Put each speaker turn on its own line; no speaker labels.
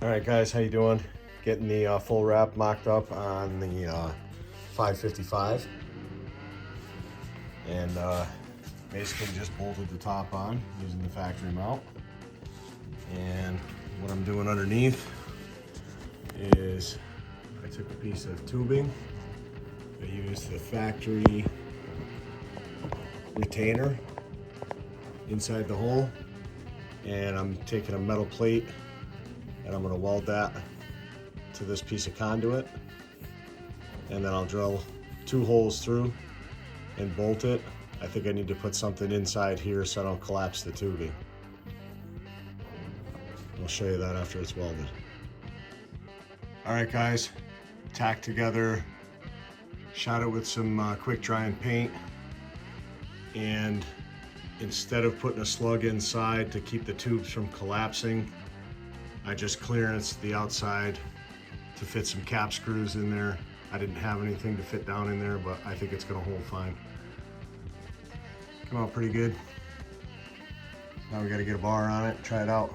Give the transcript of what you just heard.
All right, guys, how you doing? Getting the full wrap mocked up on the 555, and basically just bolted the top on using the factory mount. And what I'm doing underneath is I took a piece of tubing. I used the factory retainer inside the hole, and I'm taking a metal plate and I'm going to weld that to this piece of conduit, and then I'll drill 2 holes through and bolt it. I think I need to put something inside here so I don't collapse the tubing. I'll show you that after it's welded. All right, guys, tacked together, shot it with some quick drying paint, and instead of putting a slug inside to keep the tubes from collapsing, I just clearanced the outside to fit some cap screws in there. I didn't have anything to fit down in there, but I think it's gonna hold fine. Come out pretty good. Now we gotta get a bar on it, try it out.